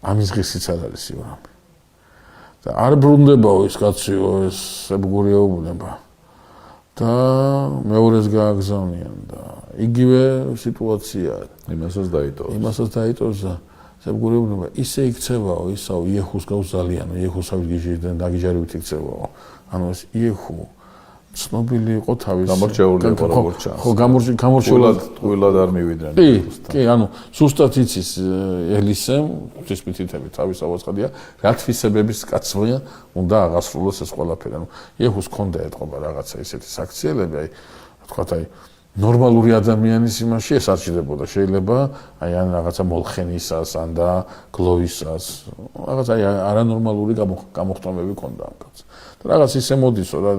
ამის ღირსიც არ არის იურამი. და არ ბრუნდებაო ეს კაციო, ეს ებგურიეუბნება. და მეორეს გააგზავნიან და იგივე სიტუაციაა. იმასაც დაიტოვებს და ებგურიეუბნება ისე იქცევაო, ისაო იეხუს გავს ძალიანო, იეხუსავით გიჟიდან დაგიჯერებით იქცევაო. ანუ ეს იეხუ ცნობილი იყო თავის გამორჩეული იყო როგორც ჩანს. ხო, გამორჩეულად ყვილად არ მივიდნენ. კი, ანუ სუსტად იცის ელისემ, ღვთისმიტითები თავის ავაცხადია, რა თვისებების კაცმია უნდა აღასრულოს ეს ყველაფერი. ანუ იეხუს ქონდა ეთყობა რაღაცა ისეთი საქციელები, აი თქვათ აი ნორმალური ადამიანის იმაში ეს არ შეიძლება. შეიძლება აი ან რაღაცა მოლხენისას, ან და გლოვისას, რაღაცა აი არანორმალური გამოხტომები ქონდა ამ კაცს. და რაღაც ისე მოდისო რა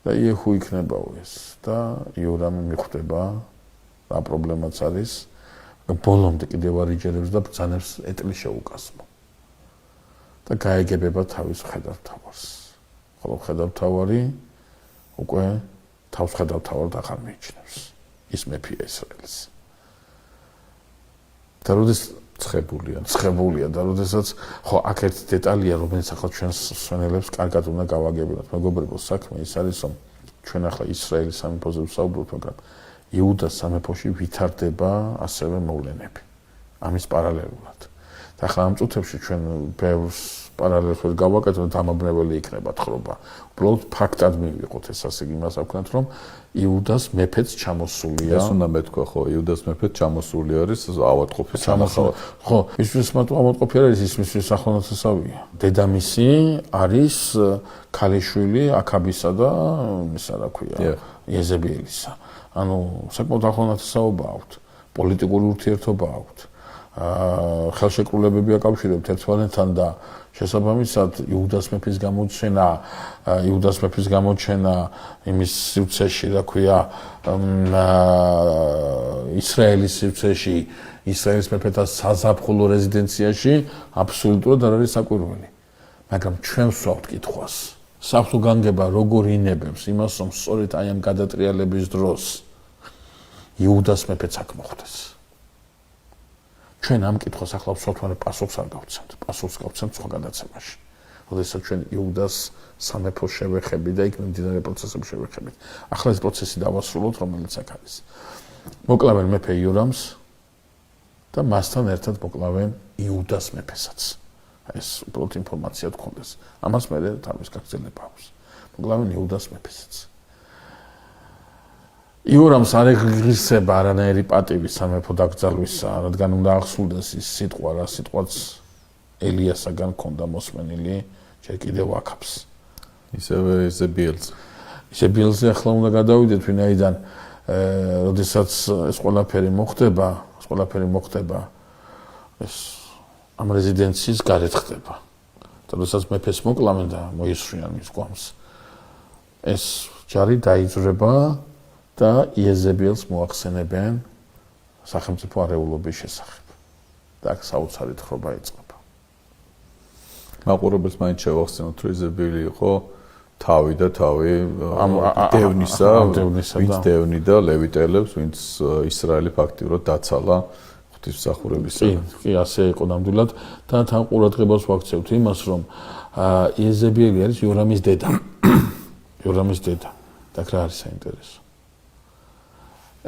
და იეხუ იქნებაო ეს და იორამი მიხვდება რა პრობლემაც არის ბოლომდე კიდევ არ იჯერებს და ბრძანებს ეტლი შეუკასმო და გაეგებება თავის ხედავთავარს ხოლო ხედავთავარი უკვე თავს ხედავთავარად აღარ მიიჩნევს ის მეფეა ისრაელის და როდეს ცხებულია და როდესაც ხო აქ ერთი დეტალია რომელიც ახლა ჩვენს სვენელებს კარგად უნდა გავაგებინოთ მეგობრებო საქმე ის არის რომ ჩვენ ახლა ისრაელის სამეფოზე ვსაუბრობთ მაგრამ იუდას სამეფოში ვითარდება ასევე მოვლენები ამის პარალელურად და ახლა ამ წუთებში ჩვენ ბევრს პარალელს ვერ გავაკეთებთ დამაბნეველი იქნება თხრობა უბრალოდ ფაქტად მივიღოთ ეს ასე იმას ვქნათ რომ იუდას მეფეც ჩამოსულია ეს უნდა მეთქვა ხო იუდას მეფეც ჩამოსული არის ავადმყოფის ჩამოსული ხო ისმის მათ ავადმყოფი არის ისმის სახელმწიფოებია დედამისი არის ქალიშვილი აქაბისა და ისა რა ქვია იეზებელისა ანუ საკმაოდ ახლონათესაობა აქვთ პოლიტიკური ურთიერთობა აქვთ ხელშეკრულებები აკავშირებთ ერთმანეთთან და შესაბამისად იუდას მეფის გამოჩენა იმის სივრცეში რა ქვია ისრაელის სივრცეში ისრაელის მეფეთა საზაფხულო რეზიდენციაში აბსოლუტურად არ არის საკვირველი მაგრამ ჩვენ ვსვავთ კითხვას საფრთხე განგება როგორ ინებებს იმას რომ სწორედ აი ამ გადატრიალების დროს იუდას მეფეც აქ მოხვდეს ჩვენ ამ კითხვას ახლა ვსვავთ, მაგრამ პასუხს არ გავცემთ. პასუხს გავცემთ სხვა გადაცემაში. როდესაც ჩვენ იუდას სამეფოს შევეხებით და იქ მიმდინარე პროცესებს შევეხებით. ახლა ეს პროცესი დავასრულოთ, რომელიც აქ არის. მოკლავენ მეფე იორამს და მასთან ერთად მოკლავენ იუდას მეფესაც. ეს უბრალოდ ინფორმაცია გქონდეს. ამას მე თავის გაგრძელება აქვს. მოკლავენ იუდას მეფესაც. იორამს არ ეგრისება არანაირი პატივი სამეფო დაკრძალვისა, რადგან უნდა აღსრულდეს ის სიტყვა, რა სიტყვაც ელიასაგან ქონდა მოსმენილი, ჯერ კიდევ აქაბს. ისევე ზებიელზე. ზებიელზე ახლა უნდა გადავიდეთ, ვინაიდან როდესაც ეს ყველაფერი მოხდება, ეს ამ რეზიდენციის გარეთ ხდება. როდესაც მეფეს მოკლავენ და მოისვრიან მის გვამს. ეს ჯარი დაიძრება და იეზებელს მოახსენებენ სახელმწიფო არეულობის შესახებ. და აქ საოცარი თხრობა იწყება. მაყურებელს მაინც შევახსენოთ, რომ იზებილი იყო თავი და თავი დევნისა, ვინც დევნიდა ლევიტელებს, ვინც ისრაელი ფაქტიურად დაცალა ღვთისმსახურებისგან. კი, ასე იყო ნამდვილად და თან ყურადღებას ვაქცევთ იმას, რომ იზებიელი არის იორამის დედა. იორამის დედა. და რა არის საინტერესო?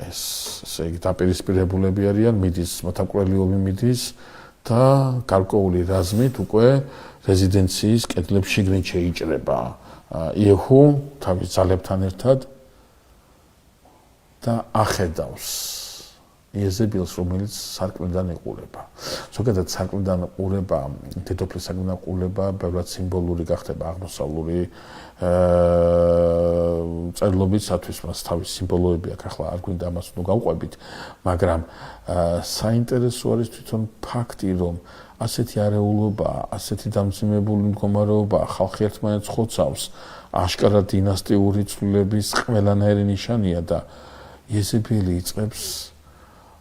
ესე იგი დაპირისპირებულები არიან, მიდის მოთამკვლელიობი მიდის და გარკვეული რაზმით უკვე რეზიდენციის კედლებში შიგნით შეიჭრება იეჰუ თავის ძალებთან ერთად და ახედავს იეზებილს, რომელიც სარკმლიდან ეყურება. ზოგადად სარკმლიდან ყურება, დედოფლის სარკმლიდან ყურება ბევრად სიმბოლური გახდება აღმოსავლური წერლობისათვის, მას თავის სიმბოლოები აქვს, ახლა არ გვინდა ამას ნუ გავყვებით, მაგრამ საინტერესო არის თვითონ ფაქტი, რომ ასეთი არეულობა, ასეთი დამძიმებული მდგომარეობა ხალხი ერთმანეთს ხოცავს, აშკარად დინასტიური ცვლილების ყველანაირი ნიშანია და იეზებილი იწყებს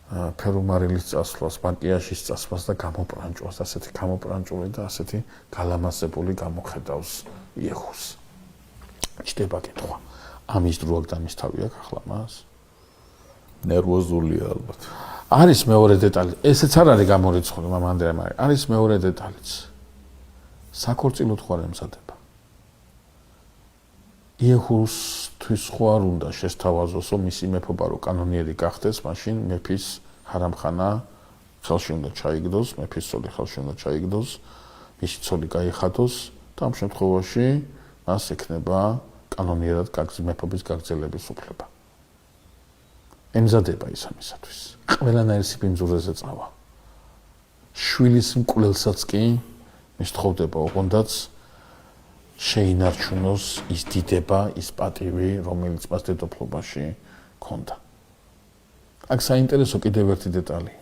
ფერუმარილის წასვლას, მაკიაჟის წასვლას და გამოპრანჭვას, ასეთი გამოპრანჭული და ასეთი გალამაზებული გამოხედავს იეჰუს. ჩდება კითხვა, ამის დრო აქ და ამის თავი აქ ახლა მას? ნერვოზულია ალბათ. არის მეორე დეტალი, ესეც არ არის გამორიცხული მამანდრე, მაგრამ არის მეორე დეტალიც. საქორწილოდ ხო არ ემზადება. იეჰუსთვის ხო არ უნდა შესთავაზოსო მისი მეფობა რო კანონიერი გახდეს, მაშინ მეფის ჰარამხანა ხელში უნდა ჩაიგდოს, მეფის ცოლი ხელში უნდა ჩაიგდოს, მისი ცოლი გაიხადოს და ამ შემთხვევაში მას ექნება კანონიერად მეფობის გაგრძელების უფლება. ემზადება ის ამისათვის. ყველანაირ სიბინძურეზე წავა. შვილის მკვლელსაც კი მის თხოვდება ოღონდაც შეინარჩუნოს ის დიდება, ის პატივი, რომელიც მას დედოფლობაში ჰქონდა. აქ საინტერესო კიდევ ერთი დეტალია.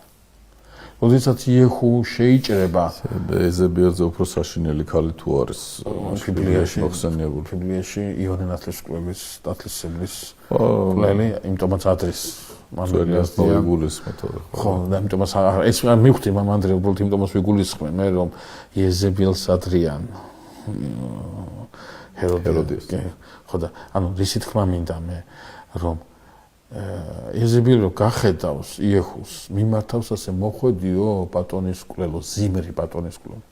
როდესაც იეჰუ შეიჭრება, ეზებიელზე უფრო საშინელი ქალი თუ არის ბიბლიაში მოხსენიებული. ბიბლიაში იონე ნათლისმკვლელის ნათლისმკვლელის მკვლელი, იმიტომაც ადრის მანძილიას მოგულისხმეთ. ხო, და იმიტომაც ეს მივხვდი მამანდრე, უბრალოდ იმიტომაც ვიგულისხმე მე, რომ იეზებიელს ადრიან ჰეროდეს. ხო და ანუ რისი თქმა მინდა მე, რომ იეზებილი რო გახედავს იეჰუს, მიმართავს ასე მოხვედიო პატონის მკვლელო, ზიმრი პატონის მკვლელო.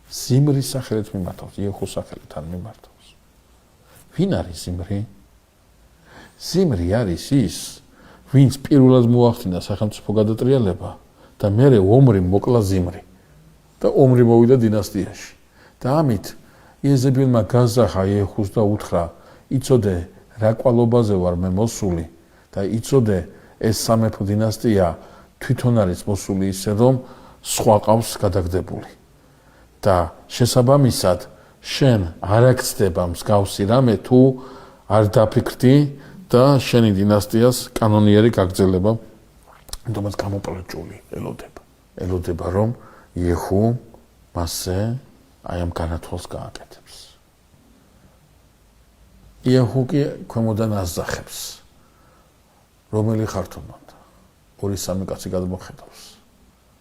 ზიმრის სახელით მიმართავს, იეჰუს სახელით არ მიმართავს. ვინ არის ზიმრი? ზიმრი არის ის, ვინც პირველად მოახდინა სახელმწიფო გადატრიალება და მერე ომრი მოკლა ზიმრი და ომრი მოვიდა დინასტიაში. და ამით იეზებილმა გაზახა იეჰუს და უთხრა, იცოდე რა კვალობაზე ვარ მე მოსული და იცოდე ეს სამეფო დინასტია თვითონ არის მოსული ისე რომ სხვა ყავს გადაგდებული და შესაბამისად შენ არ აქცდება მსგავსი რამე თუ არ დაფიქრდი და შენი დინასტიას კანონიერი გაგრძელება თუმცა გამოპრანჭული ელოდება რომ იეჰუ მასზე აი ამ განათვალს გააკეთებს. იეჰუ კი ქვემოდან ასძახებს. რომელი ხარ თუ მანდ? 2-3 კაცი გადმოხედავს,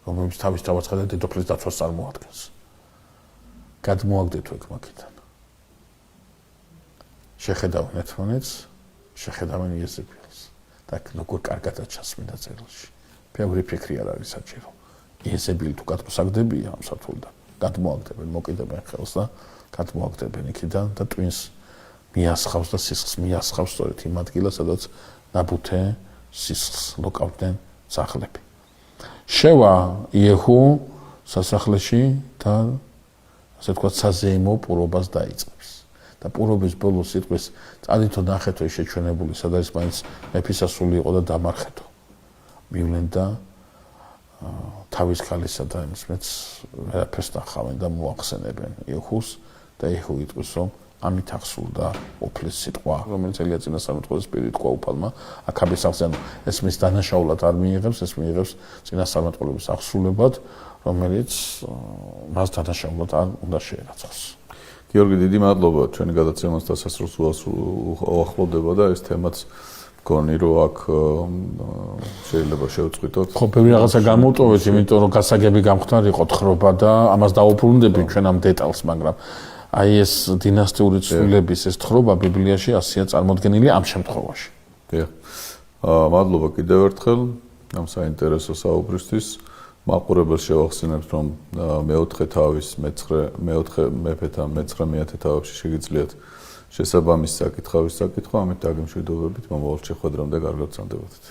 რომლებიც თავის თავაცხადა დედოფლის დაცვას წარმოადგენს. გადმოაგდეთ ეგ მაგიდან. შეხედავენ ერთმანეთს, შეხედავენ იეზებილს და როგორ კარგადაც ჩასმინდა წერილში. ბევრი ფიქრი არ არის საჭირო. იეზებელი თუ გადმოსაგდებია ამ სათულიდან. გადმოაგდებენ, მოკიდებენ ხელს და გადმოაგდებენ იქიდან და ტვინს მიასხავს და სისხლს მიასხავს სწორედ იმ ადგილას, სადაც ნაბუთე სისხლს ლოკავდნენ სახლები. შევა იეჰუ სასახლეში და ასე თქვა საზეიმო პურობას დაიწყებს. და პურობის ბოლოს სიტყვის წადითო ნახეთო ის შეჩვენებული, სადაც მაინც მეფისასული იყო და დამარხეთო. მივლენ და თავის ქალისა და იმის მეც ვერაფერს ნახავენ და მოახსენებენ იეჰუს და იეჰუ იტყვის, რომ ამით აღსრულდა უფლის სიტყვა, რომელიც ელია წინასწარმეტყველის პირით თქვა უფალმა აქაბის აღზენ ეს მის დანაშაულად არ მიიღებს, ეს მიიღებს წინასწარმეტყველების აღსრულებად, რომელიც მას დანაშაულად არ უნდა შეერაცხოს. გიორგი, დიდი მადლობა ჩვენი გადაცემას დასასრულს უახლოვდება და ეს თემაც მგონი რომ აქ შეიძლება შევწყვიტოთ. ხო, ბევრი რაღაცა გამოვტოვეთ, იმიტომ რომ გასაგები გამხდარ იყო თხრობა და ამას დავუბრუნდები ჩვენ ამ დეტალს, მაგრამ აი ეს დინასტიური ცვლილების ეს თხრობა ბიბლიაში ასეა წარმოდგენილი ამ შემთხვევაში. დიახ. მადლობა კიდევ ერთხელ ამ საინტერესო საუბრისთვის. მაყურებელს შევახსენებთ, რომ მეოთხე თავის მეოთხე მეფეთა მე-19 თავებში შეგიძლიათ შესაბამის საკითხავის საკითხვა, ამით დაგემშვიდობებით მომავალ შეხვედრამდე კარგად ვსანდებოდეთ.